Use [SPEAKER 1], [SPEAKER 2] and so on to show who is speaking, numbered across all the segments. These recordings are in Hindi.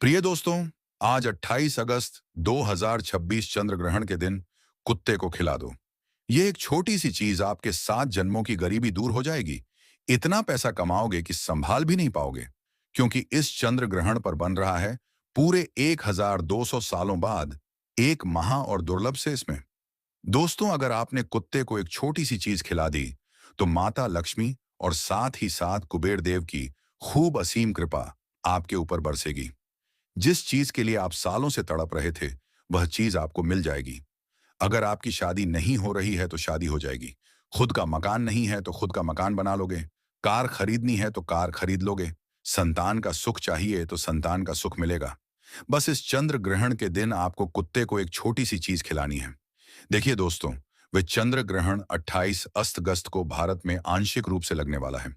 [SPEAKER 1] प्रिय दोस्तों, आज 28 अगस्त 2026 चंद्र ग्रहण के दिन कुत्ते को खिला दो। ये एक छोटी सी चीज आपके 7 जन्मों की गरीबी दूर हो जाएगी। इतना पैसा कमाओगे कि संभाल भी नहीं पाओगे, क्योंकि इस चंद्र ग्रहण पर बन रहा है पूरे 1200 सालों बाद एक महा और दुर्लभ से इसमें। दोस्तों, अगर आपने कुत्ते को एक छोटी सी चीज खिला दी, तो माता लक्ष्मी और साथ ही साथ कुबेर देव की खूब असीम कृपा आपके ऊपर बरसेगी। जिस चीज के लिए आप सालों से तड़प रहे थे, वह चीज आपको मिल जाएगी। अगर आपकी शादी नहीं हो रही है तो शादी हो जाएगी। खुद का मकान नहीं है तो खुद का मकान बना लोगे। कार खरीदनी है तो कार खरीद लोगे। संतान का सुख चाहिए तो संतान का सुख मिलेगा। बस इस चंद्र ग्रहण के दिन आपको कुत्ते को एक छोटी सी चीज खिलानी है। देखिए दोस्तों, वे चंद्र ग्रहण 28 अस्त को भारत में आंशिक रूप से लगने वाला है।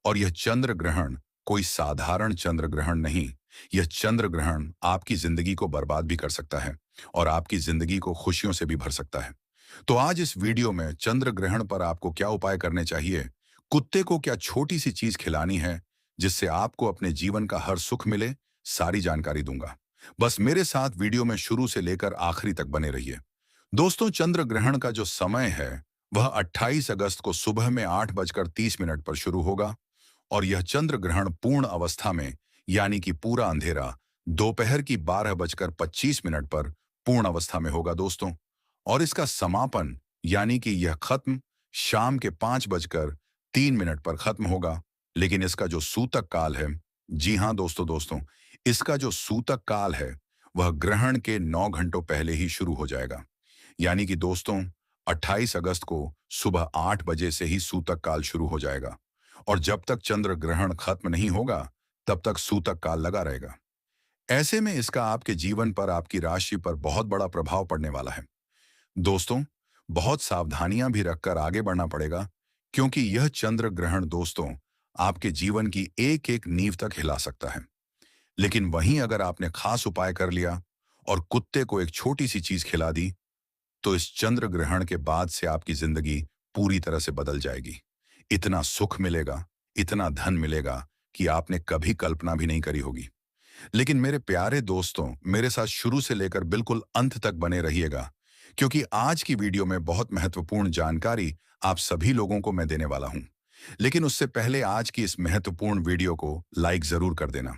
[SPEAKER 1] और यह चंद्र ग्रहण कोई साधारण चंद्र ग्रहण नहीं। यह चंद्र ग्रहण आपकी जिंदगी को बर्बाद भी कर सकता है और आपकी जिंदगी को खुशियों से भी भर सकता है। तो आज इस वीडियो में चंद्र ग्रहण पर आपको क्या उपाय करने चाहिए, कुत्ते को क्या छोटी सी चीज खिलानी है जिससे आपको अपने जीवन का हर सुख मिले, सारी जानकारी दूंगा। बस मेरे साथ वीडियो में शुरू से लेकर आखिरी तक बने रहिए। दोस्तों, चंद्र ग्रहण का जो समय है वह 28 अगस्त को सुबह में 8:30 पर शुरू होगा और यह चंद्र ग्रहण पूर्ण अवस्था में, यानी कि पूरा अंधेरा, दोपहर की 12:25 पर पूर्ण अवस्था में होगा दोस्तों। और इसका समापन, यानी कि यह खत्म, शाम के 5:03 पर खत्म होगा। लेकिन इसका जो सूतक काल है, जी हाँ दोस्तों, इसका जो सूतक काल है वह ग्रहण के 9 घंटों पहले ही शुरू हो जाएगा। यानी कि दोस्तों, 28 अगस्त को सुबह 8 बजे से ही सूतक काल शुरू हो जाएगा और जब तक चंद्र ग्रहण खत्म नहीं होगा तब तक सूतक काल लगा रहेगा। ऐसे में इसका आपके जीवन पर, आपकी राशि पर बहुत बड़ा प्रभाव पड़ने वाला है। दोस्तों, बहुत सावधानियां भी रखकर आगे बढ़ना पड़ेगा, क्योंकि यह चंद्र ग्रहण दोस्तों आपके जीवन की एक एक नींव तक हिला सकता है। लेकिन वहीं अगर आपने खास उपाय कर लिया और कुत्ते को एक छोटी सी चीज खिला दी, तो इस चंद्र ग्रहण के बाद से आपकी जिंदगी पूरी तरह से बदल जाएगी। इतना सुख मिलेगा, इतना धन मिलेगा कि आपने कभी कल्पना भी नहीं करी होगी। लेकिन मेरे प्यारे दोस्तों, मेरे साथ शुरू से लेकर बिल्कुल अंत तक बने रहिएगा, क्योंकि आज की वीडियो में बहुत महत्वपूर्ण जानकारी आप सभी लोगों को मैं देने वाला हूं। लेकिन उससे पहले आज की इस महत्वपूर्ण वीडियो को लाइक जरूर कर देना।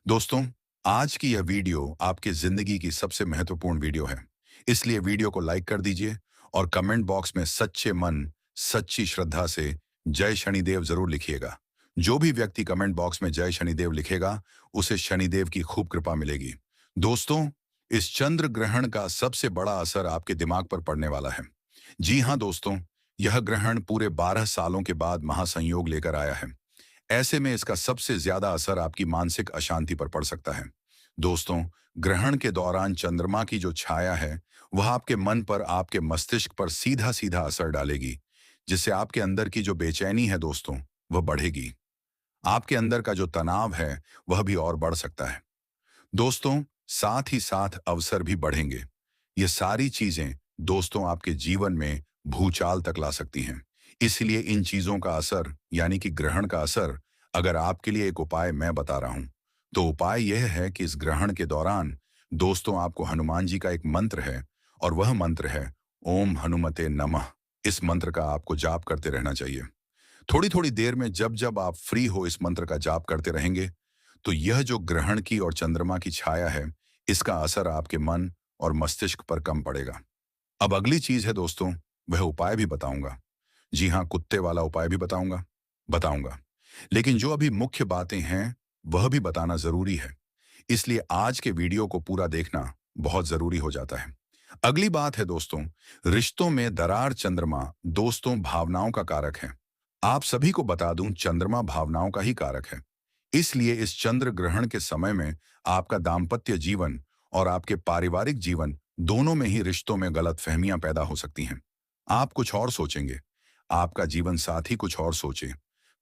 [SPEAKER 1] दोस्तों, आज की यह वीडियो आपके जिंदगी की सबसे महत्वपूर्ण वीडियो है, इसलिए वीडियो को लाइक कर दीजिए और कमेंट बॉक्स में सच्चे मन, सच्ची श्रद्धा से जय शनिदेव जरूर लिखिएगा। जो भी व्यक्ति कमेंट बॉक्स में जय शनिदेव लिखेगा, उसे शनिदेव की खूब कृपा मिलेगी। दोस्तों, इस चंद्र ग्रहण का सबसे बड़ा असर आपके दिमाग पर पड़ने वाला है। जी हाँ दोस्तों, यह ग्रहण पूरे 12 सालों के बाद महासंयोग लेकर आया है। ऐसे में इसका सबसे ज्यादा असर आपकी मानसिक अशांति पर पड़ सकता है। दोस्तों, ग्रहण के दौरान चंद्रमा की जो छाया है वह आपके मन पर, आपके मस्तिष्क पर सीधा सीधा असर डालेगी, जिससे आपके अंदर की जो बेचैनी है दोस्तों, वह बढ़ेगी। आपके अंदर का जो तनाव है वह भी और बढ़ सकता है दोस्तों। साथ ही साथ अवसर भी बढ़ेंगे। ये सारी चीजें दोस्तों आपके जीवन में भूचाल तक ला सकती हैं। इसलिए इन चीजों का असर, यानी कि ग्रहण का असर, अगर आपके लिए एक उपाय मैं बता रहा हूं, तो उपाय यह है कि इस ग्रहण के दौरान दोस्तों आपको हनुमान जी का एक मंत्र है और वह मंत्र है ओम हनुमते नमः। इस मंत्र का आपको जाप करते रहना चाहिए। थोड़ी थोड़ी देर में जब जब आप फ्री हो इस मंत्र का जाप करते रहेंगे, तो यह जो ग्रहण की और चंद्रमा की छाया है, इसका असर आपके मन और मस्तिष्क पर कम पड़ेगा। अब अगली चीज है दोस्तों, वह उपाय भी बताऊंगा। जी हाँ, कुत्ते वाला उपाय भी बताऊंगा। लेकिन जो अभी मुख्य बातें हैं वह भी बताना जरूरी है, इसलिए आज के वीडियो को पूरा देखना बहुत जरूरी हो जाता है। अगली बात है दोस्तों, रिश्तों में दरार। चंद्रमा दोस्तों भावनाओं का कारक है। आप सभी को बता दूं, चंद्रमा भावनाओं का ही कारक है। इसलिए इस चंद्र ग्रहण के समय में आपका दाम्पत्य जीवन और आपके पारिवारिक जीवन दोनों में ही रिश्तों में गलतफहमियां पैदा हो सकती हैं। आप कुछ और सोचेंगे, आपका जीवन साथी कुछ और सोचे,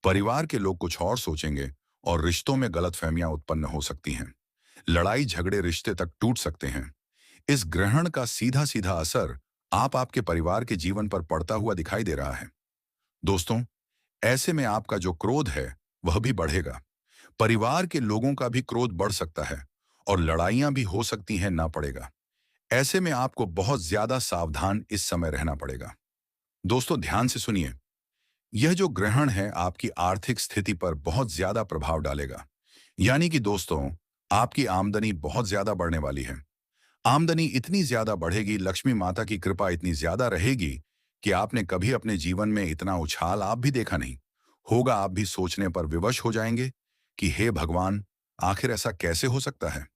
[SPEAKER 1] परिवार के लोग कुछ और सोचेंगे और रिश्तों में गलतफहमियां उत्पन्न हो सकती हैं। लड़ाई झगड़े रिश्ते तक टूट सकते हैं। इस ग्रहण का सीधा सीधा असर आपके परिवार के जीवन पर पड़ता हुआ दिखाई दे रहा है दोस्तों। ऐसे में आपका जो क्रोध है वह भी बढ़ेगा। परिवार के लोगों का भी क्रोध बढ़ सकता है और लड़ाइयां भी हो सकती हैं ना पड़ेगा। ऐसे में आपको बहुत ज्यादा सावधान इस समय रहना पड़ेगा। दोस्तों ध्यान से सुनिए, यह जो ग्रहण है आपकी आर्थिक स्थिति पर बहुत ज्यादा प्रभाव डालेगा। यानी कि दोस्तों, आपकी आमदनी बहुत ज्यादा बढ़ने वाली है। आमदनी इतनी ज्यादा बढ़ेगी, लक्ष्मी माता की कृपा इतनी ज्यादा रहेगी कि आपने कभी अपने जीवन में इतना उछाल आप भी देखा नहीं होगा। आप भी सोचने पर विवश हो जाएंगे कि हे भगवान, आखिर ऐसा कैसे हो सकता है।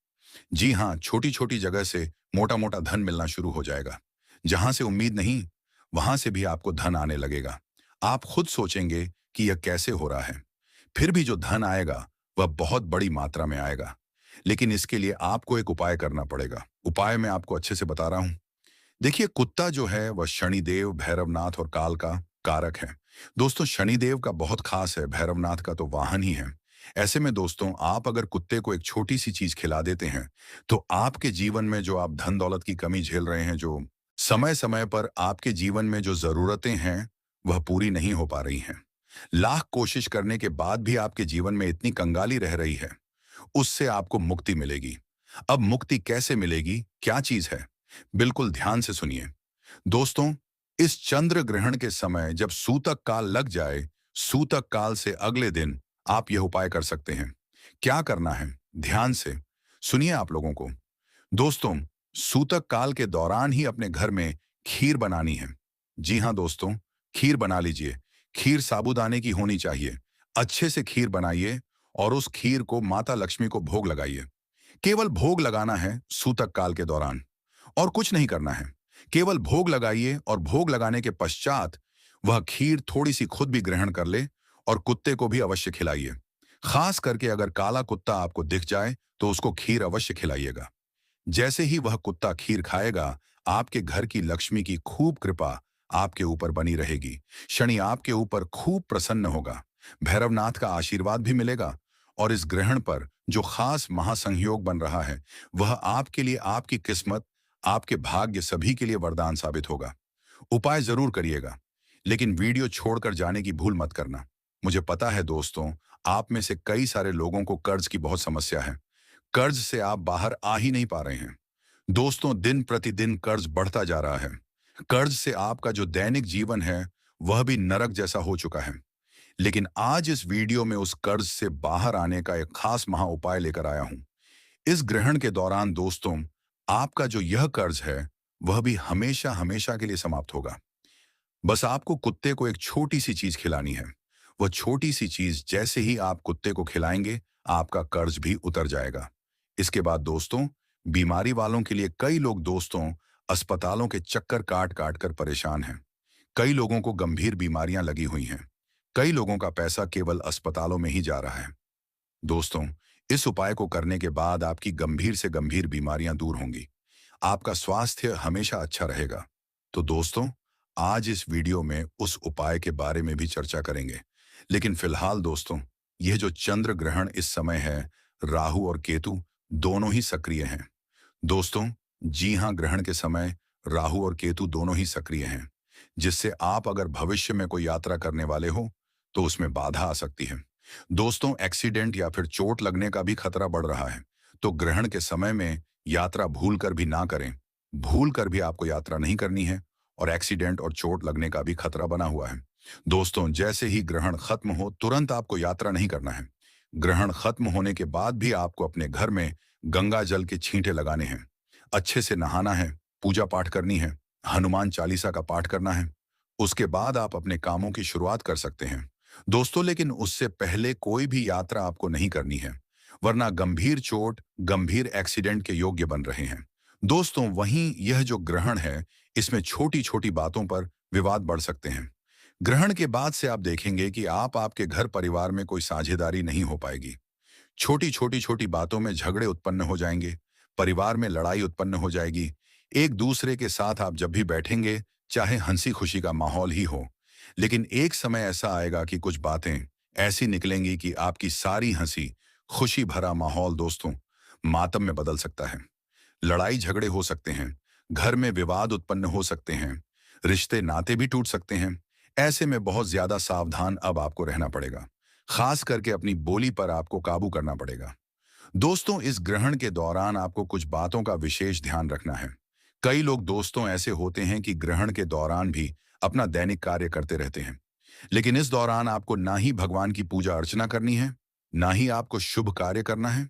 [SPEAKER 1] जी हाँ, छोटी छोटी जगह से मोटा मोटा धन मिलना शुरू हो जाएगा। जहां से उम्मीद नहीं, वहां से भी आपको धन आने लगेगा। आप खुद सोचेंगे कि यह कैसे हो रहा है। फिर भी जो धन आएगा वह बहुत बड़ी मात्रा में आएगा। लेकिन इसके लिए आपको एक उपाय करना पड़ेगा। उपाय मैं आपको अच्छे से बता रहा हूं। देखिए, कुत्ता जो है वह शनिदेव, भैरवनाथ और काल का कारक है। दोस्तों, शनिदेव का बहुत खास है, भैरवनाथ का तो वाहन ही है। ऐसे में दोस्तों, आप अगर कुत्ते को एक छोटी सी चीज खिला देते हैं, तो आपके जीवन में जो आप धन दौलत की कमी झेल रहे हैं, जो समय समय पर आपके जीवन में जो जरूरतें हैं वह पूरी नहीं हो पा रही हैं, लाख कोशिश करने के बाद भी आपके जीवन में इतनी कंगाली रह रही है, उससे आपको मुक्ति मिलेगी। अब मुक्ति कैसे मिलेगी, क्या चीज है? बिल्कुल ध्यान से सुनिए। दोस्तों, इस चंद्र ग्रहण के समय जब सूतक काल लग जाए, सूतक काल से अगले दिन आप यह उपाय कर सकते हैं। क्या करना है? ध्यान से सुनिए आप लोगों को। दोस्तों, सूतक काल के दौरान ही अपने घर में खीर बनानी है। जी हाँ दोस्तों, खीर बना लीजिए। खीर साबूदाने की होनी चाहिए। अच्छे से खीर बनाइए और उस खीर को माता लक्ष्मी को भोग लगाइए। केवल भोग लगाना है सूतक काल के दौरान, और कुछ नहीं करना है। केवल भोग लगाइए और भोग लगाने के पश्चात वह खीर थोड़ी सी खुद भी ग्रहण कर ले और कुत्ते को भी अवश्य खिलाइए। खास करके अगर काला कुत्ता आपको दिख जाए तो उसको खीर अवश्य खिलाइएगा। जैसे ही वह कुत्ता खीर खाएगा, आपके घर की लक्ष्मी की खूब कृपा आपके ऊपर बनी रहेगी। शनि आपके ऊपर खूब प्रसन्न होगा। भैरवनाथ का आशीर्वाद भी मिलेगा। और इस ग्रहण पर जो खास महासंयोग बन रहा है, वह आपके लिए, आपकी किस्मत, आपके भाग्य सभी के लिए वरदान साबित होगा। उपाय जरूर करिएगा, लेकिन वीडियो छोड़कर जाने की भूल मत करना। मुझे पता है दोस्तों, आप में से कई सारे लोगों को कर्ज की बहुत समस्या है। कर्ज से आप बाहर आ ही नहीं पा रहे हैं। दोस्तों, दिन प्रतिदिन कर्ज बढ़ता जा रहा है। कर्ज से आपका जो दैनिक जीवन है वह भी नरक जैसा हो चुका है। लेकिन आज इस वीडियो में उस कर्ज से बाहर आने का एक खास महा उपाय लेकर आया हूं। इस ग्रहण के दौरान दोस्तों, आपका जो यह कर्ज है वह भी हमेशा हमेशा के लिए समाप्त होगा। बस आपको कुत्ते को एक छोटी सी चीज खिलानी है। वह छोटी सी चीज जैसे ही आप कुत्ते को खिलाएंगे, आपका कर्ज भी उतर जाएगा। इसके बाद दोस्तों, बीमारी वालों के लिए कई लोग दोस्तों अस्पतालों के चक्कर काट काट कर परेशान हैं। कई लोगों को गंभीर बीमारियां लगी हुई हैं। कई लोगों का पैसा केवल अस्पतालों में ही जा रहा है। दोस्तों, इस उपाय को करने के बाद आपकी गंभीर से गंभीर बीमारियां दूर होंगी। आपका स्वास्थ्य हमेशा अच्छा रहेगा। तो दोस्तों, आज इस वीडियो में उस उपाय के बारे में भी चर्चा करेंगे। लेकिन फिलहाल दोस्तों, यह जो चंद्र ग्रहण इस समय है, राहु और केतु दोनों ही सक्रिय हैं। दोस्तों, जी हाँ, ग्रहण के समय राहु और केतु दोनों ही सक्रिय हैं, जिससे आप अगर भविष्य में कोई यात्रा करने वाले हो तो उसमें बाधा आ सकती है। दोस्तों, एक्सीडेंट या फिर चोट लगने का भी खतरा बढ़ रहा है। तो ग्रहण के समय में यात्रा भूल कर भी ना करें। भूल कर भी आपको यात्रा नहीं करनी है, और एक्सीडेंट और चोट लगने का भी खतरा बना हुआ है। दोस्तों, जैसे ही ग्रहण खत्म हो तुरंत आपको यात्रा नहीं करना है। ग्रहण खत्म होने के बाद भी आपको अपने घर में गंगा जल के छींटे लगाने हैं, अच्छे से नहाना है, पूजा पाठ करनी है, हनुमान चालीसा का पाठ करना है। उसके बाद आप अपने कामों की शुरुआत कर सकते हैं। दोस्तों, लेकिन उससे पहले कोई भी यात्रा आपको नहीं करनी है, वरना गंभीर चोट, गंभीर एक्सीडेंट के योग्य बन रहे हैं। दोस्तों, वहीं यह जो ग्रहण है, इसमें छोटी छोटी बातों पर विवाद बढ़ सकते हैं। ग्रहण के बाद से आप देखेंगे कि आपके घर परिवार में कोई साझेदारी नहीं हो पाएगी। छोटी बातों में झगड़े उत्पन्न हो जाएंगे। परिवार में लड़ाई उत्पन्न हो जाएगी। एक दूसरे के साथ आप जब भी बैठेंगे, चाहे हंसी खुशी का माहौल ही हो, लेकिन एक समय ऐसा आएगा कि कुछ बातें ऐसी निकलेंगी कि आपकी सारी हंसी, खुशी भरा माहौल दोस्तों मातम में बदल सकता है। लड़ाई झगड़े हो सकते हैं, घर में विवाद उत्पन्न हो सकते हैं, रिश्ते नाते भी टूट सकते हैं। ऐसे में बहुत ज्यादा सावधान अब आपको रहना पड़ेगा। खास करके अपनी बोली पर आपको काबू करना पड़ेगा। दोस्तों, इस ग्रहण के दौरान आपको कुछ बातों का विशेष ध्यान रखना है। कई लोग दोस्तों ऐसे होते हैं कि ग्रहण के दौरान भी अपना दैनिक कार्य करते रहते हैं, लेकिन इस दौरान आपको ना ही भगवान की पूजा अर्चना करनी है, ना ही आपको शुभ कार्य करना है।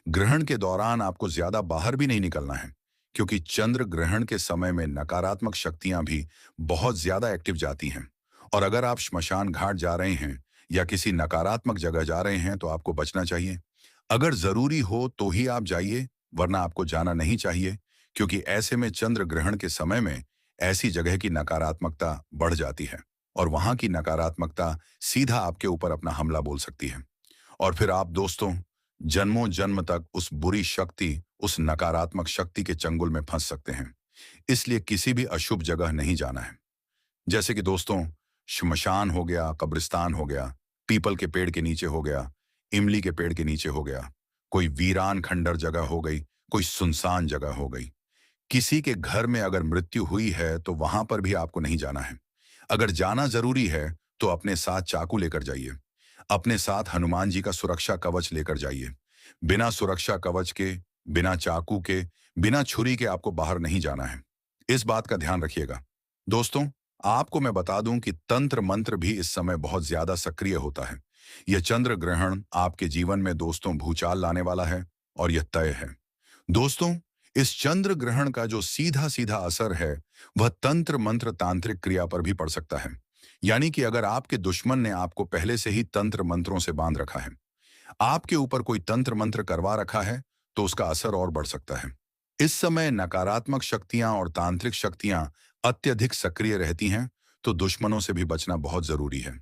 [SPEAKER 1] ग्रहण के दौरान आपको ज्यादा बाहर भी नहीं निकलना है, क्योंकि चंद्र ग्रहण के समय में नकारात्मक शक्तियां भी बहुत ज्यादा एक्टिव जाती हैं। और अगर आप श्मशान घाट जा रहे हैं या किसी नकारात्मक जगह जा रहे हैं तो आपको बचना चाहिए। अगर जरूरी हो तो ही आप जाइए, वरना आपको जाना नहीं चाहिए, क्योंकि ऐसे में चंद्र ग्रहण के समय में ऐसी जगह की नकारात्मकता बढ़ जाती है और वहां की नकारात्मकता सीधा आपके ऊपर अपना हमला बोल सकती है। और फिर आप दोस्तों जन्मों जन्म तक उस बुरी शक्ति, उस नकारात्मक शक्ति के चंगुल में फंस सकते हैं। इसलिए किसी भी अशुभ जगह नहीं जाना है। जैसे कि दोस्तों, श्मशान हो गया, कब्रिस्तान हो गया, पीपल के पेड़ के नीचे हो गया, इमली के पेड़ के नीचे हो गया, कोई वीरान खंडर जगह हो गई, कोई सुनसान जगह हो गई। किसी के घर में अगर मृत्यु हुई है तो वहां पर भी आपको नहीं जाना है। अगर जाना जरूरी है तो अपने साथ चाकू लेकर जाइए। अपने साथ हनुमान जी का सुरक्षा कवच लेकर जाइए। बिना सुरक्षा कवच के, बिना चाकू के, बिना छुरी के आपको बाहर नहीं जाना है। इस बात का ध्यान रखिएगा। दोस्तों, आपको मैं बता दूं कि तंत्र मंत्र भी इस समय बहुत ज्यादा सक्रिय होता है। यह चंद्र ग्रहण आपके जीवन में दोस्तों भूचाल लाने वाला है और यह तय है। दोस्तों, इस चंद्र ग्रहण का जो सीधा सीधा असर है वह तंत्र मंत्र तांत्रिक क्रिया पर भी पड़ सकता है। यानी कि अगर आपके दुश्मन ने आपको पहले से ही तंत्र मंत्रों से बांध रखा है, आपके ऊपर कोई तंत्र मंत्र करवा रखा है, तो उसका असर और बढ़ सकता है। इस समय नकारात्मक शक्तियां और तांत्रिक शक्तियां अत्यधिक सक्रिय रहती हैं, तो दुश्मनों से भी बचना बहुत जरूरी है।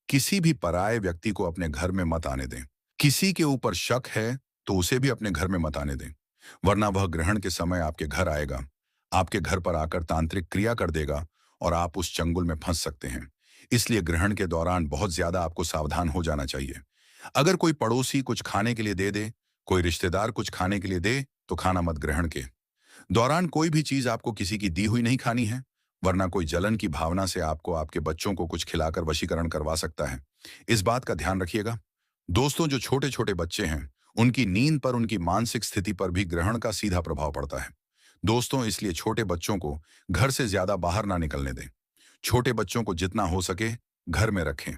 [SPEAKER 1] किसी भी पराये व्यक्ति को अपने घर में मत आने दें। किसी के ऊपर शक है तो उसे भी अपने घर में मत आने दें, वरना वह ग्रहण के समय आपके घर आएगा, आपके घर पर आकर तांत्रिक क्रिया कर देगा और आप उस चंगुल में फंस सकते हैं। इसलिए ग्रहण के दौरान बहुत ज्यादा आपको सावधान हो जाना चाहिए। अगर कोई पड़ोसी कुछ खाने के लिए दे दे, कोई रिश्तेदार कुछ खाने के लिए दे, तो खाना मत। ग्रहण के दौरान कोई भी चीज आपको किसी की दी हुई नहीं खानी है, वरना कोई जलन की भावना से आपको आपके बच्चों को कुछ खिलाकर वशीकरण करवा सकता है। इस बात का ध्यान रखिएगा। दोस्तों, जो छोटे छोटे बच्चे हैं, उनकी नींद पर, उनकी मानसिक स्थिति पर भी ग्रहण का सीधा प्रभाव पड़ता है। दोस्तों, इसलिए छोटे बच्चों को घर से ज्यादा बाहर ना निकलने दें। छोटे बच्चों को जितना हो सके घर में रखें।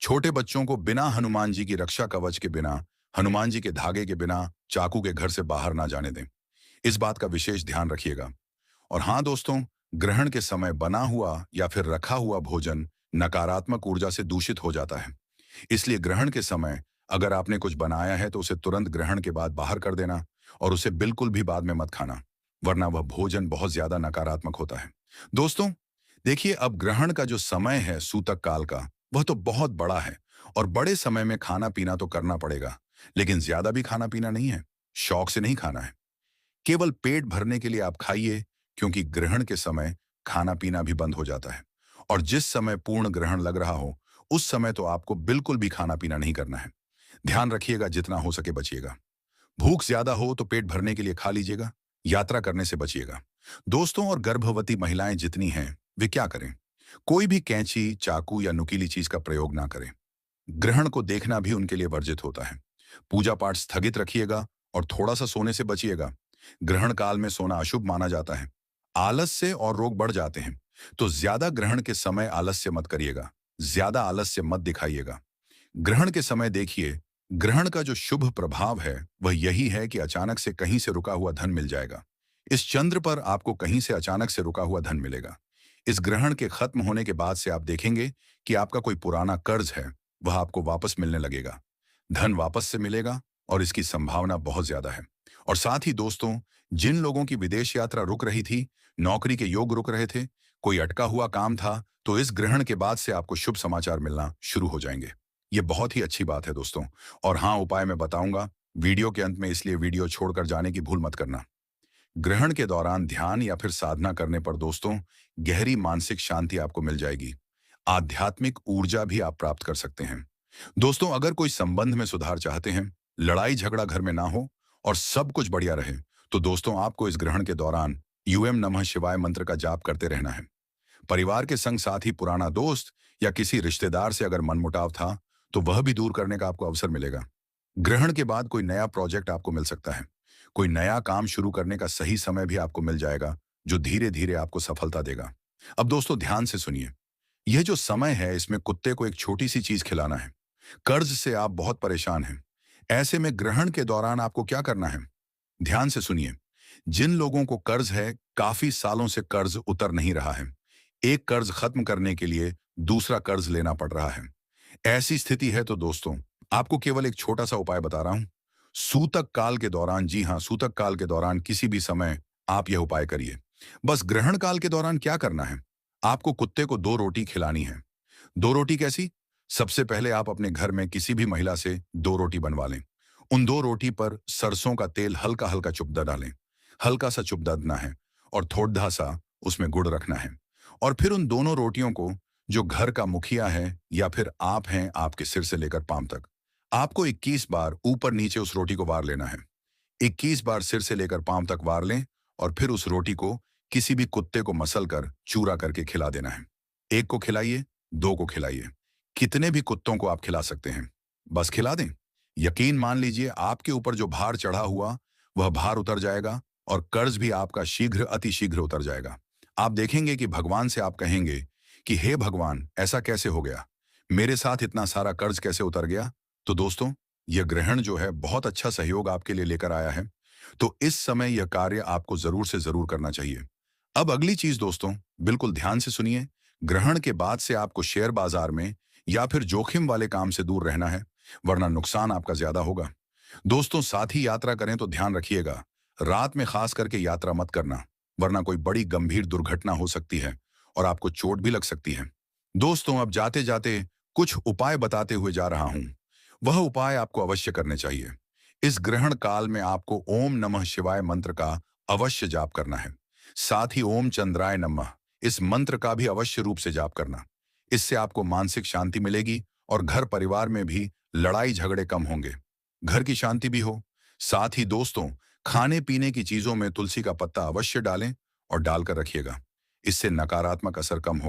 [SPEAKER 1] छोटे बच्चों को बिना हनुमान जी की रक्षा कवच के बिना, हनुमान जी के धागे के बिना, चाकू के घर से बाहर ना जाने दें। इस बात का विशेष ध्यान रखिएगा। और हाँ दोस्तों, ग्रहण के समय बना हुआ या फिर रखा हुआ भोजन नकारात्मक ऊर्जा से दूषित हो जाता है। इसलिए ग्रहण के समय अगर आपने कुछ बनाया है तो उसे तुरंत ग्रहण के बाद बाहर कर देना और उसे बिल्कुल भी बाद में मत खाना, वरना वह भोजन बहुत ज्यादा नकारात्मक होता है। दोस्तों, देखिए, अब ग्रहण का जो समय है सूतक काल का, वह तो बहुत बड़ा है और बड़े समय में खाना पीना तो करना पड़ेगा, लेकिन ज्यादा भी खाना पीना नहीं है। शौक से नहीं खाना है। केवल पेट भरने के लिए आप खाइए, क्योंकि ग्रहण के समय खाना पीना भी बंद हो जाता है। और जिस समय पूर्ण ग्रहण लग रहा हो उस समय तो आपको बिल्कुल भी खाना पीना नहीं करना है। ध्यान रखिएगा, जितना हो सके बचिएगा। भूख ज्यादा हो तो पेट भरने के लिए खा लीजिएगा। यात्रा करने से बचिएगा। दोस्तों, और गर्भवती महिलाएं जितनी हैं वे क्या करें? कोई भी कैंची, चाकू या नुकीली चीज का प्रयोग ना करें। ग्रहण को देखना भी उनके लिए वर्जित होता है। पूजा पाठ स्थगित रखिएगा और थोड़ा सा सोने से बचिएगा। ग्रहण काल में सोना अशुभ माना जाता है। आलस्य और रोग बढ़ जाते हैं। तो ज्यादा ग्रहण के समय आलस्य मत करिएगा। ज्यादा आलस्य मत दिखाइएगा। ग्रहण के समय देखिए, ग्रहण का जो शुभ प्रभाव है वह यही है कि अचानक से कहीं से रुका हुआ धन मिल जाएगा। इस चंद्र पर आपको कहीं से अचानक से रुका हुआ धन मिलेगा। इस ग्रहण के खत्म होने के बाद से आप देखेंगे कि आपका कोई पुराना कर्ज है वह आपको वापस मिलने लगेगा। धन वापस से मिलेगा और इसकी संभावना बहुत ज्यादा है। और साथ ही दोस्तों, जिन लोगों की विदेश यात्रा रुक रही थी, नौकरी के योग रुक रहे थे, कोई अटका हुआ काम था, तो इस ग्रहण के बाद से आपको शुभ समाचार मिलना शुरू हो जाएंगे। ये बहुत ही अच्छी बात है दोस्तों। और हाँ, उपाय मैं बताऊंगा वीडियो के अंत में, इसलिए वीडियो छोड़कर जाने की भूल मत करना। ग्रहण के दौरान ध्यान या फिर साधना करने पर दोस्तों गहरी मानसिक शांति आपको मिल जाएगी। आध्यात्मिक ऊर्जा भी आप प्राप्त कर सकते हैं। दोस्तों, अगर कोई संबंध में सुधार चाहते हैं, लड़ाई झगड़ा घर में ना हो और सब कुछ बढ़िया रहे, तो दोस्तों आपको इस ग्रहण के दौरान यूएम नमः शिवाय मंत्र का जाप करते रहना है। परिवार के संग साथ ही पुराना दोस्त या किसी रिश्तेदार से अगर मनमुटाव था तो वह भी दूर करने का आपको अवसर मिलेगा। ग्रहण के बाद कोई नया प्रोजेक्ट आपको मिल सकता है। कोई नया काम शुरू करने का सही समय भी आपको मिल जाएगा, जो धीरे-धीरे आपको सफलता देगा। अब दोस्तों ध्यान से सुनिए। यह जो समय है इसमें कुत्ते को एक छोटी-सी चीज खिलाना है। कर्ज से आप बहुत परेशान हैं। ऐसे में ग्रहण के दौरान आपको क्या करना है? ध्यान से सुनिए। जिन लोगों को कर्ज है, काफी सालों से कर्ज उतर नहीं रहा है। एक कर्ज खत्म करने के लिए दूसरा कर्ज लेना पड़ रहा है। ऐसी स्थिति है तो दोस्तों, आपको केवल एक छोटा सा उपाय बता रहा हूं। सूतक काल के दौरान, जी हां, सूतक काल के दौरान किसी भी समय आप यह उपाय करिए। बस ग्रहण काल के दौरान क्या करना है? आपको कुत्ते को 2 रोटी खिलानी है। 2 रोटी कैसी? सबसे पहले आप अपने घर में किसी भी महिला से 2 रोटी बनवा लें। उन 2 रोटी पर सरसों का तेल हल्का-हल्का चुभदा डालें। हल्का सा चुभदना है और थोड़ा सा उसमें गुड़ रखना है। और फिर उन दोनों रोटियों को जो घर का मुखिया है या फिर आप हैं, आपके सिर से लेकर पांव तक, आपको 21 बार ऊपर नीचे उस रोटी को वार लेना है। 21 बार सिर से लेकर पांव तक वार लें और फिर उस रोटी को किसी भी कुत्ते को मसल कर चूरा करके खिला देना है। 1 को खिलाइए, 2 को खिलाइए। कितने भी कुत्तों को आप खिला सकते हैं। बस खिला दें। यकीन मान लीजिए आपके ऊपर जो भार चढ़ा हुआ, वह भार उतर जाएगा और कर्ज भी आपका शीघ्र अतिशीघ्र उतर जाएगा। आप देखेंगे कि भगवान से आप कहेंगे कि हे भगवान, ऐसा कैसे हो गया? मेरे साथ इतना सारा कर्ज कैसे उतर गया? तो दोस्तों, यह ग्रहण जो है बहुत अच्छा सहयोग आपके लिए लेकर आया है। तो इस समय यह कार्य आपको जरूर से जरूर करना चाहिए। अब अगली चीज दोस्तों, बिल्कुल ध्यान से सुनिए। ग्रहण के बाद से आपको शेयर बाजार में या फिर जोखिम वाले काम से दूर रहना है, वरना नुकसान आपका ज्यादा होगा। दोस्तों, साथ ही यात्रा करें तो ध्यान रखिएगा, रात में खास करके यात्रा मत करना, वरना कोई बड़ी गंभीर दुर्घटना हो सकती है और आपको चोट भी लग सकती है। दोस्तों, अब जाते जाते कुछ उपाय बताते हुए जा रहा हूं। वह उपाय आपको अवश्य करने चाहिए। इस ग्रहण काल में आपको ओम नमः शिवाय मंत्र का अवश्य जाप करना है। साथ ही ओम चंद्राय नमः इस मंत्र का भी अवश्य रूप से जाप करना। इससे आपको मानसिक शांति मिलेगी और घर परिवार में भी लड़ाई झगड़े कम होंगे। घर की शांति भी हो। साथ ही दोस्तों, खाने पीने की चीजों में तुलसी का पत्ता अवश्य डालें और डालकर रखिएगा। इससे नकारात्मक असर कम होगा।